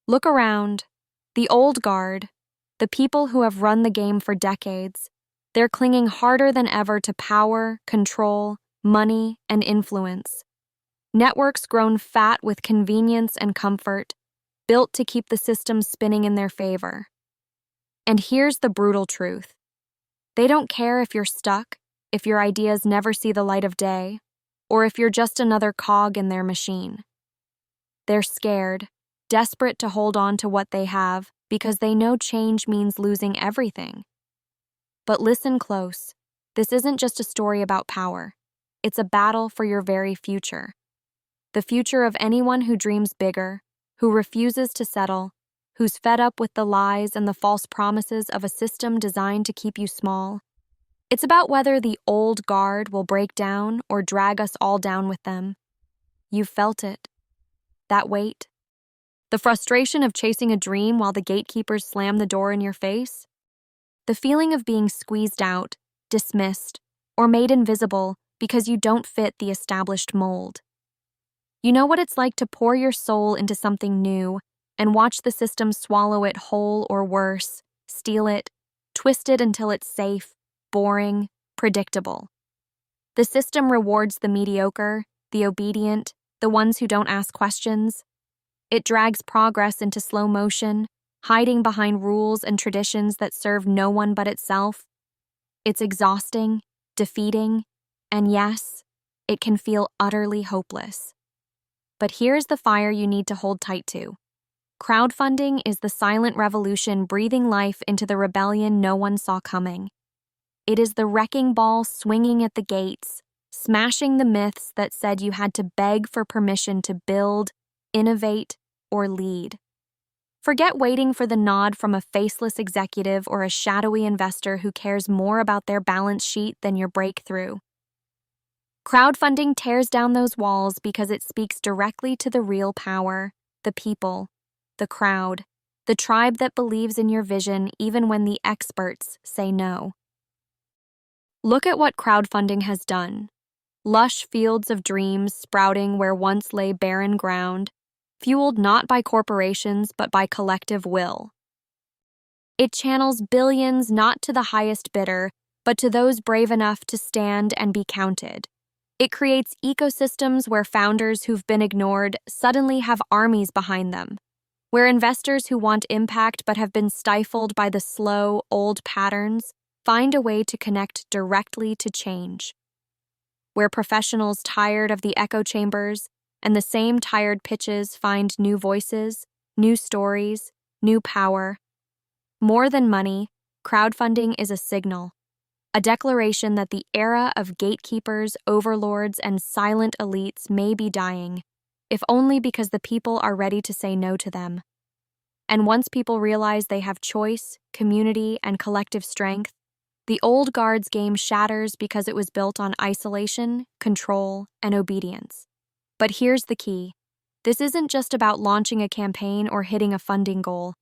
Look around. The old guard, the people who have run the game for decades, they're clinging harder than ever to power, control, money, and influence. Networks grown fat with convenience and comfort, built to keep the system spinning in their favor. And here's the brutal truth. They don't care if you're stuck, if your ideas never see the light of day, or if you're just another cog in their machine. They're scared, desperate to hold on to what they have because they know change means losing everything. But listen close. This isn't just a story about power. It's a battle for your very future. The future of anyone who dreams bigger, who refuses to settle, who's fed up with the lies and the false promises of a system designed to keep you small. It's about whether the old guard will break down or drag us all down with them. You've felt it. That weight. The frustration of chasing a dream while the gatekeepers slam the door in your face. The feeling of being squeezed out, dismissed, or made invisible because you don't fit the established mold. You know what it's like to pour your soul into something new and watch the system swallow it whole or worse, steal it, twist it until it's safe, boring, predictable. The system rewards the mediocre, the obedient, the ones who don't ask questions. It drags progress into slow motion, hiding behind rules and traditions that serve no one but itself. It's exhausting, defeating, and yes, it can feel utterly hopeless. But here's the fire you need to hold tight to. Crowdfunding is the silent revolution breathing life into the rebellion no one saw coming. It is the wrecking ball swinging at the gates, smashing the myths that said you had to beg for permission to build, innovate, or lead. Forget waiting for the nod from a faceless executive or a shadowy investor who cares more about their balance sheet than your breakthrough. Crowdfunding tears down those walls because it speaks directly to the real power, the people, the crowd, the tribe that believes in your vision even when the experts say no. Look at what crowdfunding has done. Lush fields of dreams sprouting where once lay barren ground, fueled not by corporations but by collective will. It channels billions not to the highest bidder, but to those brave enough to stand and be counted. It creates ecosystems where founders who've been ignored suddenly have armies behind them, where investors who want impact but have been stifled by the slow, old patterns find a way to connect directly to change, where professionals tired of the echo chambers and the same tired pitches find new voices, new stories, new power. More than money, crowdfunding is a signal, a declaration that the era of gatekeepers, overlords, and silent elites may be dying, if only because the people are ready to say no to them. And once people realize they have choice, community, and collective strength, the old guard's game shatters because it was built on isolation, control, and obedience. But here's the key. This isn't just about launching a campaign or hitting a funding goal.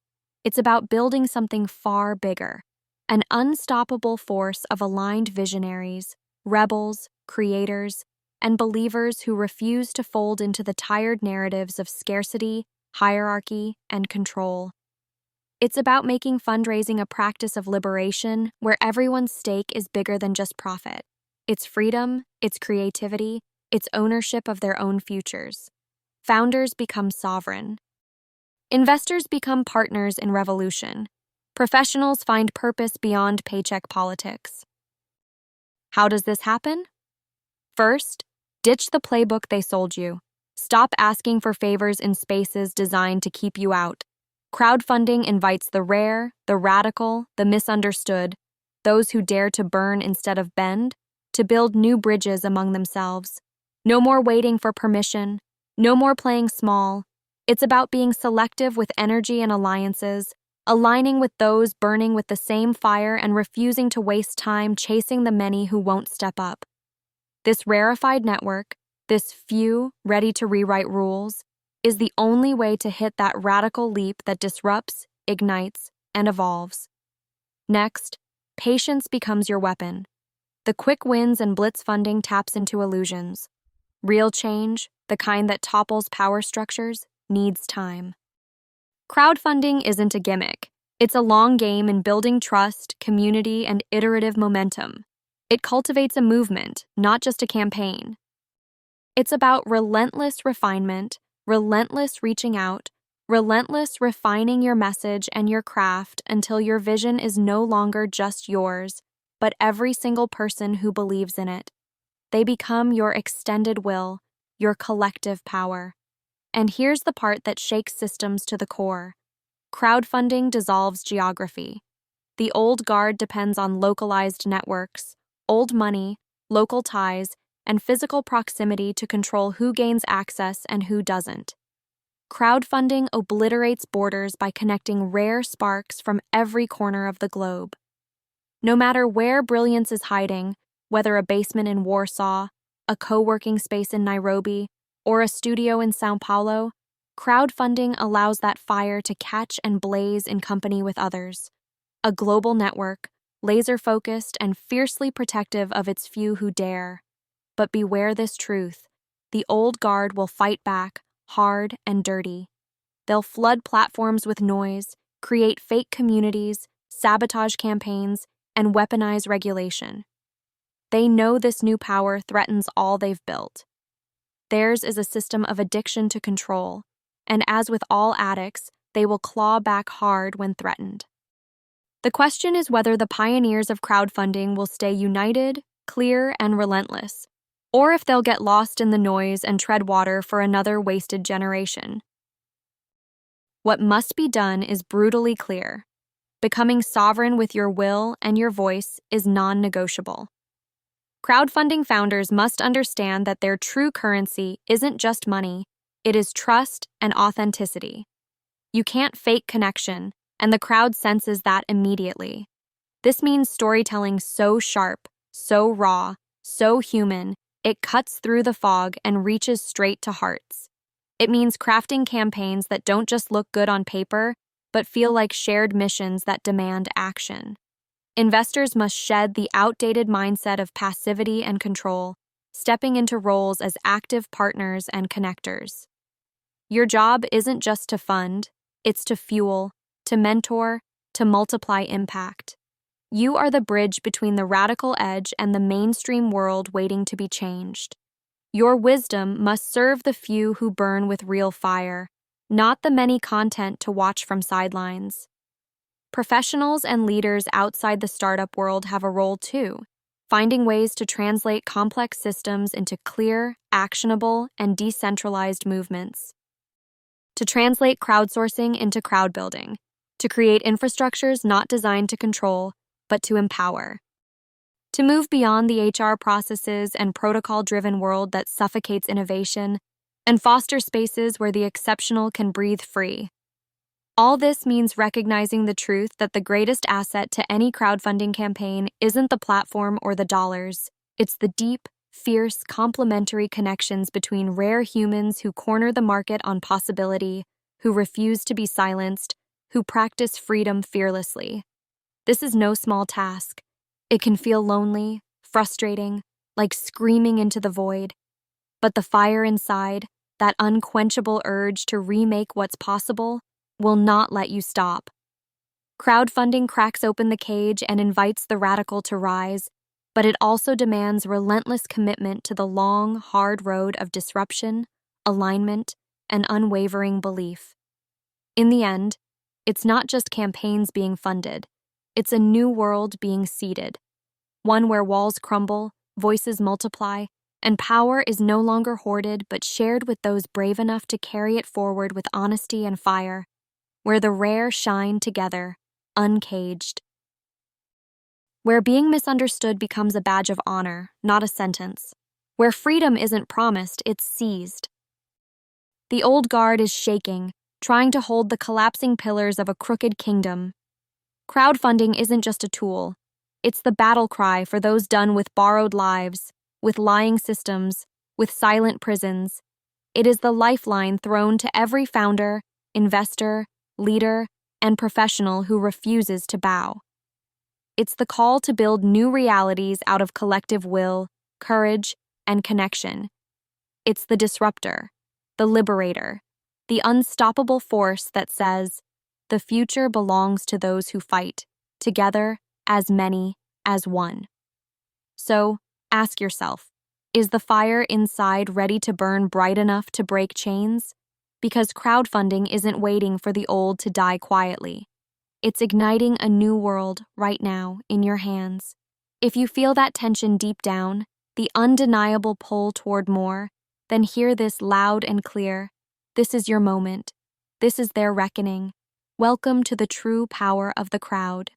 It's about building something far bigger, an unstoppable force of aligned visionaries, rebels, creators, and believers who refuse to fold into the tired narratives of scarcity, hierarchy, and control. It's about making fundraising a practice of liberation where everyone's stake is bigger than just profit. It's freedom, it's creativity, it's ownership of their own futures. Founders become sovereign. Investors become partners in revolution. Professionals find purpose beyond paycheck politics. How does this happen? First, ditch the playbook they sold you. Stop asking for favors in spaces designed to keep you out. Crowdfunding invites the rare, the radical, the misunderstood, those who dare to burn instead of bend, to build new bridges among themselves. No more waiting for permission, no more playing small. It's about being selective with energy and alliances, aligning with those burning with the same fire and refusing to waste time chasing the many who won't step up. This rarefied network, this few ready to rewrite rules, is the only way to hit that radical leap that disrupts, ignites, and evolves. Next, patience becomes your weapon. The quick wins and blitz funding taps into illusions. Real change, the kind that topples power structures, needs time. Crowdfunding isn't a gimmick. It's a long game in building trust, community, and iterative momentum. It cultivates a movement, not just a campaign. It's about relentless refinement, relentless reaching out, relentless refining your message and your craft until your vision is no longer just yours, but every single person who believes in it. They become your extended will, your collective power. And here's the part that shakes systems to the core. Crowdfunding dissolves geography. The old guard depends on localized networks, old money, local ties, and physical proximity to control who gains access and who doesn't. Crowdfunding obliterates borders by connecting rare sparks from every corner of the globe. No matter where brilliance is hiding, whether a basement in Warsaw, a co-working space in Nairobi, or a studio in São Paulo, crowdfunding allows that fire to catch and blaze in company with others. A global network, laser-focused and fiercely protective of its few who dare. But beware this truth: the old guard will fight back, hard and dirty. They'll flood platforms with noise, create fake communities, sabotage campaigns, and weaponize regulation. They know this new power threatens all they've built. Theirs is a system of addiction to control, and as with all addicts, they will claw back hard when threatened. The question is whether the pioneers of crowdfunding will stay united, clear, and relentless, or if they'll get lost in the noise and tread water for another wasted generation. What must be done is brutally clear. Becoming sovereign with your will and your voice is non-negotiable. Crowdfunding founders must understand that their true currency isn't just money, it is trust and authenticity. You can't fake connection, and the crowd senses that immediately. This means storytelling so sharp, so raw, so human, it cuts through the fog and reaches straight to hearts. It means crafting campaigns that don't just look good on paper, but feel like shared missions that demand action. Investors must shed the outdated mindset of passivity and control, stepping into roles as active partners and connectors. Your job isn't just to fund, it's to fuel, to mentor, to multiply impact. You are the bridge between the radical edge and the mainstream world waiting to be changed. Your wisdom must serve the few who burn with real fire, not the many content to watch from sidelines. Professionals and leaders outside the startup world have a role too, finding ways to translate complex systems into clear, actionable, and decentralized movements. To translate crowdsourcing into crowd building, to create infrastructures not designed to control, but to empower. To move beyond the HR processes and protocol-driven world that suffocates innovation, and foster spaces where the exceptional can breathe free. All this means recognizing the truth that the greatest asset to any crowdfunding campaign isn't the platform or the dollars. It's the deep, fierce, complementary connections between rare humans who corner the market on possibility, who refuse to be silenced, who practice freedom fearlessly. This is no small task. It can feel lonely, frustrating, like screaming into the void. But the fire inside, that unquenchable urge to remake what's possible, will not let you stop. Crowdfunding cracks open the cage and invites the radical to rise, but it also demands relentless commitment to the long, hard road of disruption, alignment, and unwavering belief. In the end, it's not just campaigns being funded, it's a new world being seeded, one where walls crumble, voices multiply, and power is no longer hoarded but shared with those brave enough to carry it forward with honesty and fire, where the rare shine together, uncaged. Where being misunderstood becomes a badge of honor, not a sentence. Where freedom isn't promised, it's seized. The old guard is shaking, trying to hold the collapsing pillars of a crooked kingdom. Crowdfunding isn't just a tool. It's the battle cry for those done with borrowed lives, with lying systems, with silent prisons. It is the lifeline thrown to every founder, investor, leader, and professional who refuses to bow. It's the call to build new realities out of collective will, courage, and connection. It's the disruptor, the liberator, the unstoppable force that says, The future belongs to those who fight, together, as many, as one. So, ask yourself, is the fire inside ready to burn bright enough to break chains? Because crowdfunding isn't waiting for the old to die quietly. It's igniting a new world right now in your hands. If you feel that tension deep down, the undeniable pull toward more, then hear this loud and clear. This is your moment. This is their reckoning. Welcome to the true power of the crowd.